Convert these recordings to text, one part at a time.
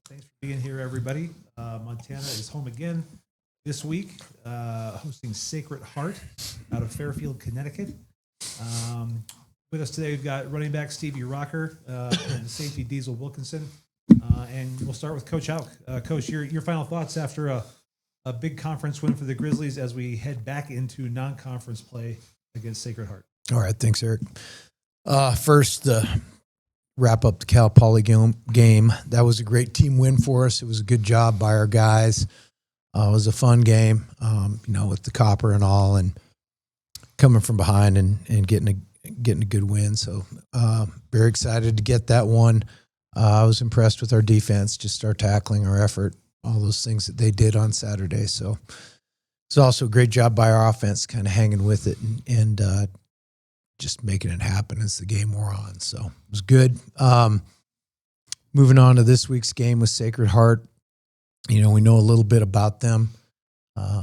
Thanks for being here, everybody. Montana is home again this week, hosting Sacred Heart out of Fairfield, Connecticut. With us today, we've got running back Stevie Rocker and safety Diesel Wilkinson. And we'll start with Coach Hauk. Coach, your final thoughts after a big conference win for the Grizzlies as we head back into non-conference play against Sacred Heart. All right, thanks, Eric. First, wrap up the Cal Poly game. That was a great team win for us. It was a good job by our guys. It was a fun game, with the copper and all, and coming from behind and getting a good win. So very excited to get that one. I was impressed with our defense, just our tackling, our effort, all those things that they did on Saturday. So it's also a great job by our offense, kind of hanging with it and just making it happen as the game wore on. So it was good. Moving on to this week's game with Sacred Heart. We know a little bit about them.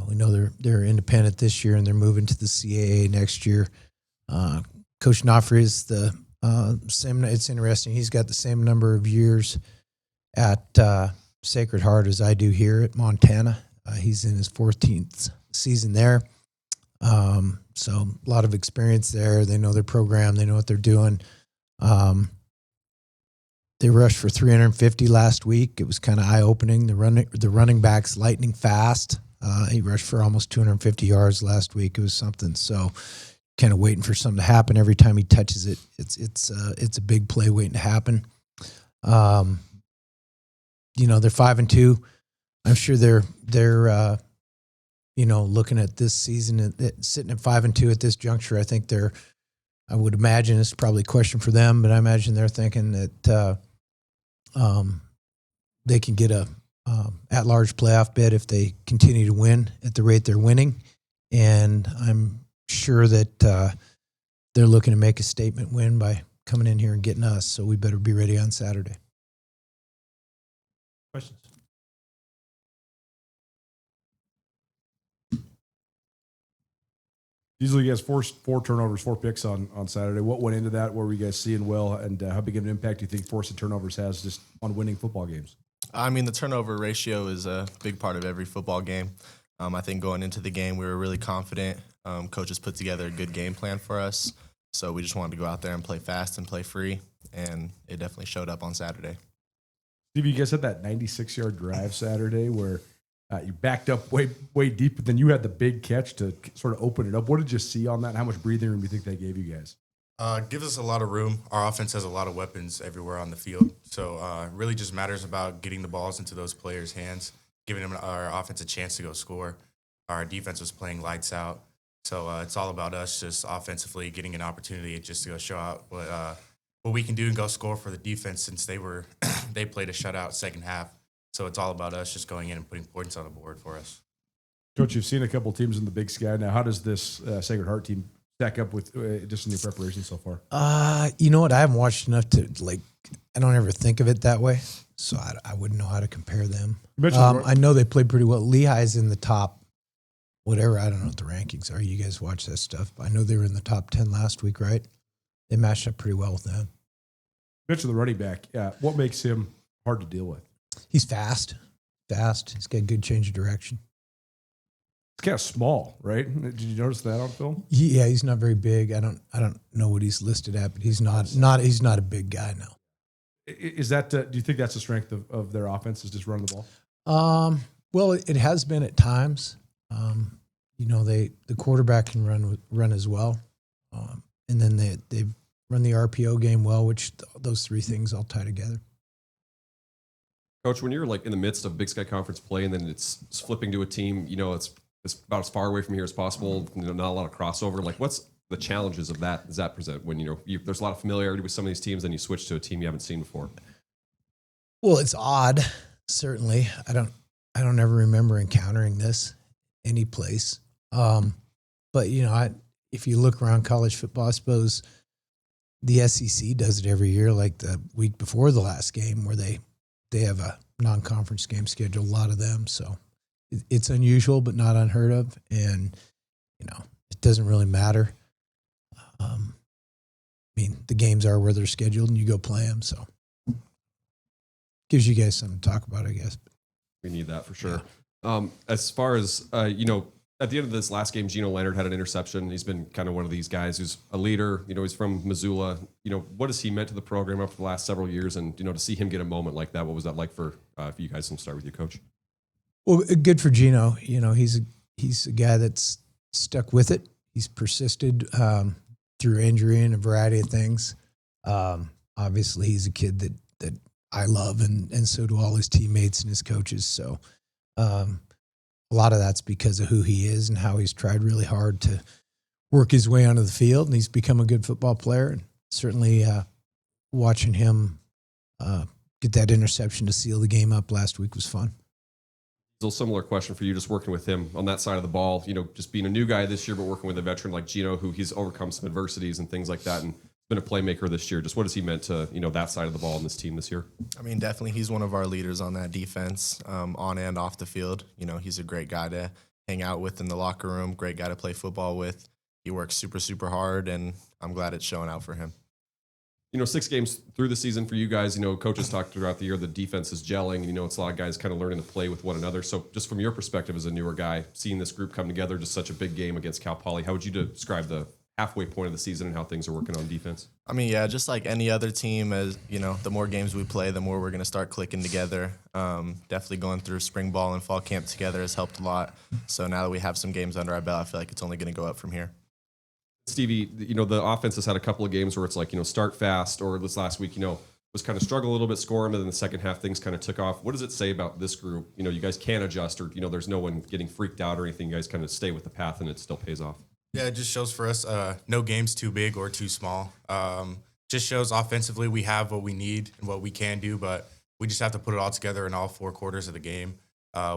We know they're independent this year and they're moving to the CAA next year. Coach Nofri is the same. It's interesting. He's got the same number of years at Sacred Heart as I do here at Montana. He's in his 14th season there. So a lot of experience there. They know their program. They know what they're doing. They rushed for 350 last week. It was kind of eye-opening. The running back's lightning fast. He rushed for almost 250 yards last week. It was something. So kind of waiting for something to happen every time he touches it. It's a big play waiting to happen. They're 5-2. I'm sure they're looking at this season, sitting at 5-2 at this juncture. I think I would imagine it's probably a question for them, but I imagine they're thinking that they can get a at-large playoff bid if they continue to win at the rate they're winning. And I'm sure that they're looking to make a statement win by coming in here and getting us. So we better be ready on Saturday. Questions? Usually you guys forced 4 turnovers, 4 picks on Saturday. What went into that? What were you guys seeing well? And how big of an impact do you think forcing turnovers has just on winning football games? I mean, the turnover ratio is a big part of every football game. I think going into the game, we were really confident. Coaches put together a good game plan for us. So we just wanted to go out there and play fast and play free. And it definitely showed up on Saturday. Steve, you guys had that 96-yard drive Saturday where you backed up way deep, but then you had the big catch to sort of open it up. What did you see on that? How much breathing room do you think they gave you guys? Gives us a lot of room. Our offense has a lot of weapons everywhere on the field. So it really just matters about getting the balls into those players' hands, giving them our offense a chance to go score. Our defense was playing lights out. So it's all about us just offensively getting an opportunity just to go show out what we can do and go score for the defense since they played a shutout second half. So it's all about us just going in and putting points on the board for us. Coach, you've seen a couple teams in the Big Sky. Now, how does this Sacred Heart team stack up with just in your preparation so far? You know what? I haven't watched enough to, I don't ever think of it that way. So I wouldn't know how to compare them. I know they played pretty well. Lehigh's in the top, whatever. I don't know what the rankings are. You guys watch that stuff. I know they were in the top 10 last week, right? They matched up pretty well with them. You mentioned the running back. What makes him hard to deal with? He's fast. He's got a good change of direction. It's kind of small, right? Did you notice that on film? Yeah, he's not very big. I don't know what he's listed at, but he's not a big guy now. Is that do you think that's the strength of their offense, is just running the ball? Well, it has been at times. The quarterback can run as well, and then they run the RPO game well, which those 3 things all tie together. Coach, when you're in the midst of Big Sky Conference play and then it's flipping to a team, it's about as far away from here as possible, not a lot of crossover. What's the challenges of that does that present when, there's a lot of familiarity with some of these teams and you switch to a team you haven't seen before? Well, it's odd, certainly. I don't ever remember encountering this any place. But, if you look around college football, I suppose the SEC does it every year, like the week before the last game where they have a non-conference game scheduled, a lot of them. So it's unusual, but not unheard of. And, it doesn't really matter. The games are where they're scheduled and you go play them. So gives you guys something to talk about, I guess. We need that for sure. As far as, at the end of this last game, Geno Leonard had an interception. He's been kind of one of these guys who's a leader. He's from Missoula. What has he meant to the program over the last several years? And, to see him get a moment like that, what was that like for you guys? And start with you, Coach. Well, good for Geno. He's a guy that's stuck with it. He's persisted through injury and a variety of things. Obviously, he's a kid that I love, and so do all his teammates and his coaches. So a lot of that's because of who he is and how he's tried really hard to work his way onto the field, and he's become a good football player. And certainly watching him get that interception to seal the game up last week was fun. A similar question for you, just working with him on that side of the ball, just being a new guy this year, but working with a veteran like Geno, who he's overcome some adversities and things like that, and been a playmaker this year. Just what has he meant to, that side of the ball in this team this year? I mean, definitely he's one of our leaders on that defense, on and off the field. He's a great guy to hang out with in the locker room, great guy to play football with. He works super, super hard, and I'm glad it's showing out for him. 6 games through the season for you guys, coaches talked throughout the year, the defense is gelling, it's a lot of guys kind of learning to play with one another. So just from your perspective as a newer guy, seeing this group come together, just such a big game against Cal Poly, how would you describe the halfway point of the season and how things are working on defense? I mean, yeah, just like any other team, as the more games we play, the more we're going to start clicking together. Definitely going through spring ball and fall camp together has helped a lot. So now that we have some games under our belt, I feel like it's only going to go up from here. Stevie, the offense has had a couple of games where it's like, start fast, or this last week, was kind of struggle a little bit scoring, but then the second half things kind of took off. What does it say about this group? You guys can adjust, or, there's no one getting freaked out or anything. You guys kind of stay with the path and it still pays off. Yeah, it just shows for us no game's too big or too small. Just shows offensively we have what we need and what we can do, but we just have to put it all together in all 4 quarters of the game.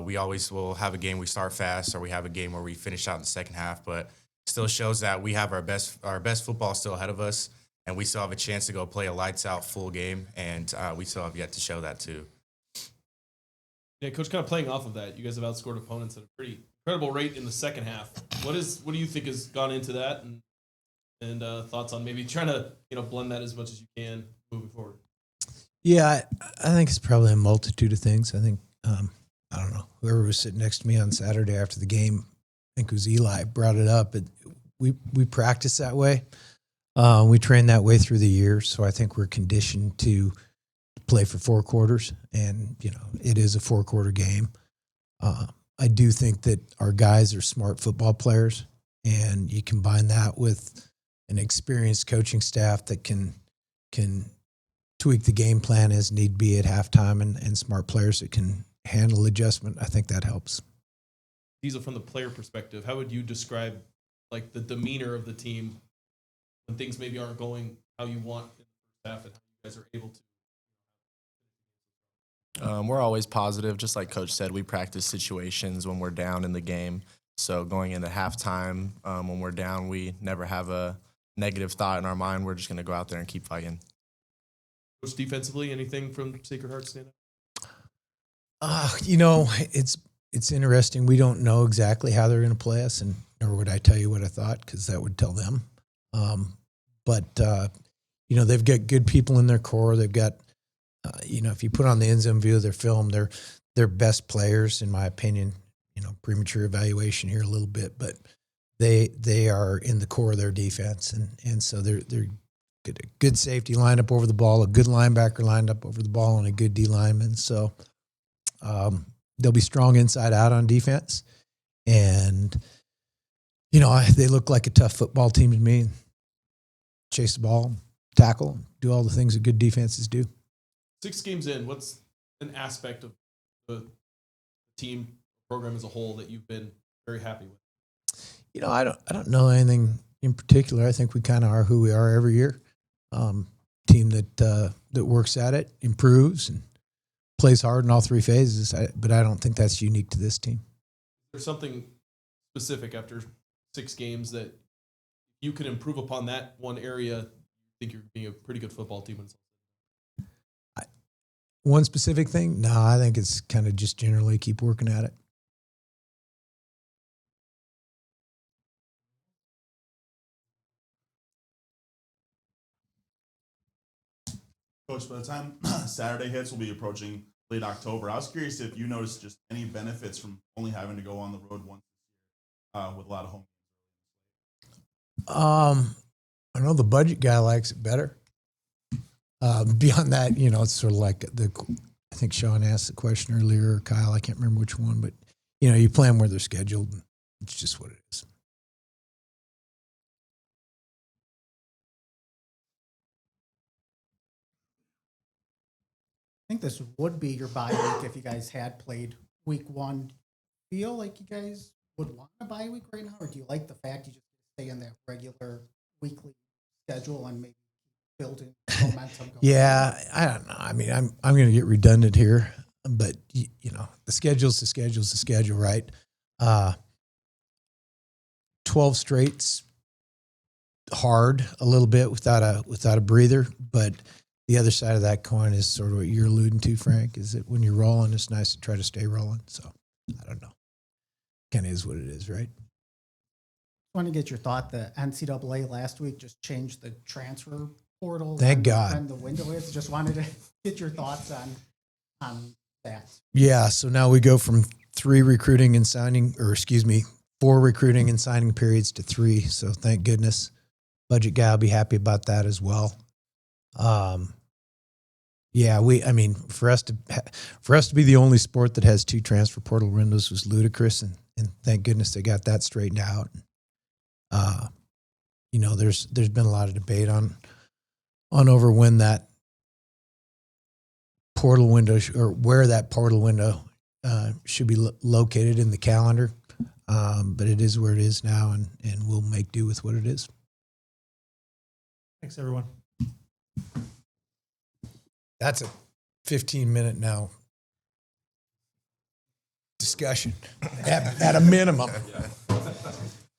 We always will have a game we start fast, or we have a game where we finish out in the second half, but still shows that we have our best football still ahead of us, and we still have a chance to go play a lights-out full game, and we still have yet to show that too. Yeah, Coach, kind of playing off of that, you guys have outscored opponents at a pretty incredible rate in the second half. What do you think has gone into that, and thoughts on maybe trying to blend that as much as you can moving forward? Yeah, I think it's probably a multitude of things. I think I don't know, whoever was sitting next to me on Saturday after the game, I think it was Eli, brought it up. We practice that way. We train that way through the year, so I think we're conditioned to play for 4 quarters, and it is a 4-quarter game. I do think that our guys are smart football players, and you combine that with an experienced coaching staff that can tweak the game plan as need be at halftime, and smart players that can handle adjustment. I think that helps. Diesel, from the player perspective, how would you describe like the demeanor of the team when things maybe aren't going how you want in the first half, and how you guys are able to? We're always positive. Just like Coach said, we practice situations when we're down in the game. So going into halftime, when we're down, we never have a negative thought in our mind. We're just going to go out there and keep fighting. Coach, defensively, anything from Sacred Heart stand out? It's interesting. We don't know exactly how they're going to play us, and nor would I tell you what I thought, because that would tell them. They've got good people in their core. They've got, if you put on the end zone view of their film, they're best players, in my opinion. Premature evaluation here a little bit, but they are in the core of their defense, and so they're get a good safety lined up over the ball, a good linebacker lined up over the ball, and a good D lineman. So they'll be strong inside out on defense, and they look like a tough football team to me. Chase the ball, tackle, do all the things that good defenses do. 6 games in, what's an aspect of the team program as a whole that you've been very happy with? I don't know anything in particular. I think we kind of are who we are every year. Team that works at it, improves, and plays hard in all 3 phases. But I don't think that's unique to this team. There's something specific after 6 games that you can improve upon that one area. I think you're being a pretty good football team. One specific thing? No, I think it's kind of just generally keep working at it. Coach, by the time Saturday hits, we'll be approaching late October. I was curious if you noticed just any benefits from only having to go on the road once with a lot of home. I know the budget guy likes it better. Beyond that, you know, it's sort of like I think Sean asked the question earlier, or Kyle, I can't remember which one, but you know, you plan where they're scheduled. And it's just what it is. I think this would be your bye week if you guys had played week one. Feel like you guys would want a bye week right now, or do you like the fact you just stay in that regular weekly schedule and maybe building momentum? Yeah, I don't know. I mean, I'm going to get redundant here, but you know, the schedule's the schedule, right? 12 straight's hard a little bit without a breather, but the other side of that coin is sort of what you're alluding to, Frank, is that when you're rolling, it's nice to try to stay rolling. So I don't know. Kind of is what it is, right? I want to get your thought. The NCAA last week just changed the transfer portal. Thank God. And the window is. Just wanted to get your thoughts on that. Yeah. So now we go from 4 recruiting and signing periods to 3. So thank goodness. Budget guy will be happy about that as well. Yeah, for us to be the only sport that has 2 transfer portal windows was ludicrous, and thank goodness they got that straightened out. You know, there's been a lot of debate on over when that portal window or where that portal window should be located in the calendar. But it is where it is now, and we'll make do with what it is. Thanks, everyone. That's a 15-minute now discussion at a minimum.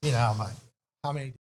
You know how many